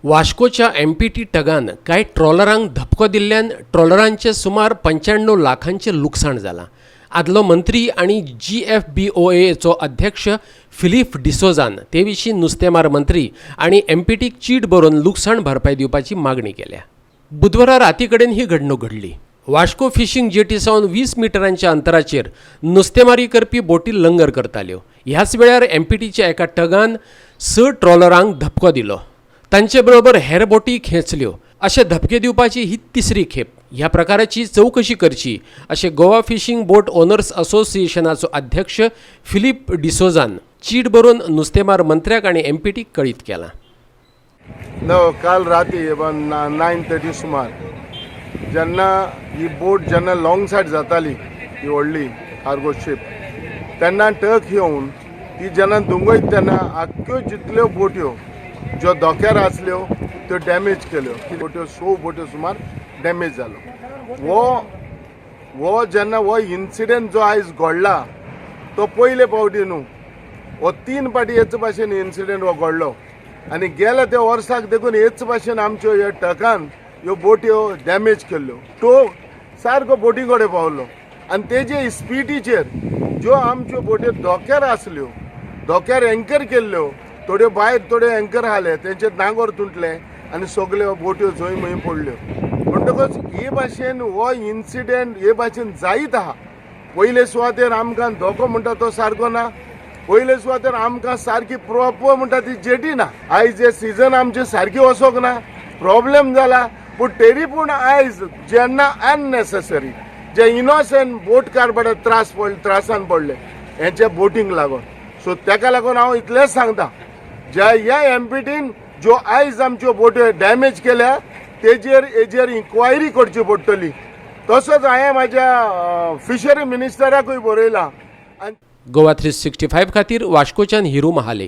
वास्कोच्या empty टगान कांय ट्रॉलरांक धपको दिल्ल्यान ट्रॉलरांचे सुमार 95 लाखांचे लुकसाण जालां। आदलो मंत्री आणि GFBOAचो अध्यक्ष फिलिप डिसोजान ते विशीं नुस्तेमार मंत्री आणि एमपीटीक चीट बरोवन लुकसाण भरपाई दिवपाची मागणी केल्या। बुधवारा राती कडेन ही घडणूक घडली। वास्को फिशिंग जेटी सावन 20 मिटरांच्या अंतराचेर नुस्तेमारी करपी बोटी लंगर करताल्यो। ह्याच वेळार एमपीटीच्या एका टगान 6 ट्रॉलरांक धपको दिलो। तांचे बरोबर हेर बोटी खेचल्यो। अशे धपके दिवपाची ही तिसरी खेप। ह्या प्रकाराची चौकशी करची अशें गोवा फिशिंग बोट ओनर्स असोसिएशनाचो अध्यक्ष फिलिप डिसोजान चीट बरोवन नुस्तेमार मंत्र्याक आनी एमपीटीक कळीत केलां। काल राती 9:30 सुमार जेन्ना ही बोट जेन्ना लॉंग सायड जाताली ही व्हडली कार्गो शीप तेन्ना टक येवन ती जेन्ना दुंगयत तेन्ना आख्ख्यो जितल्यो बोट्यो ज्यो धोक्यार आसल्यो त्यो डॅमेज केल्यो। बोट्यो 100 बोट्यो सुमार डॅमेज जालो। वो जेन्ना हो इन्सिडेंट जो आयज घडला तो पयले फावटी न्हू, हो 3 फावटी हेच भाशेन इन्सिडेंट हो घडलो आनी गेल्या त्या वर्साक देखून हेच भाशेन आमच्यो ह्या टकान ह्यो बोट्यो डॅमेज केल्ल्यो। तो सारको बोटी कडेन पावलो आनी तेजे स्पिडीचेर ज्यो आमच्यो बोट्यो धोक्यार आसल्यो, धोक्यार एंकर केल्ल्यो, थोड्यो भायर थोड्यो एंकर आसले तेंचे नांगोर तुटले आनी सगल्यो बोट्यो जंय मय पडल्यो। म्हणटकच हे भाशेन हो इन्सिडेंट हे भाशेन जायत आहा। पयले सुवातेर आमकां धोको म्हणटा तो सारको ना, पयले सुवातेर आमकां सारकी प्रोपर म्हणटा ती जेटी ना। आयज हे सीजन आमचे सारकी वचोंक ना, प्रॉब्लेम जाला। पूण तरी पूण आयज जेन्ना अननेसेसरी जे इनोसेंट बोट कारपड्याक त्रासान पडले हेंचे बोटींक लागून, सो तेका लागून हांव इतलेंच सांगता, ज्या ह्या एमपीटीन ज्यो आयज आमच्यो बोट्यो डॅमेज केल्या हेजेर इन्क्वायरी करची पडटली। तसोच हांवें म्हाज्या फिशरी मिनिस्टराकूय बरयलां। गोवा 365 खातीर वास्कोच्यान हिरू महाले।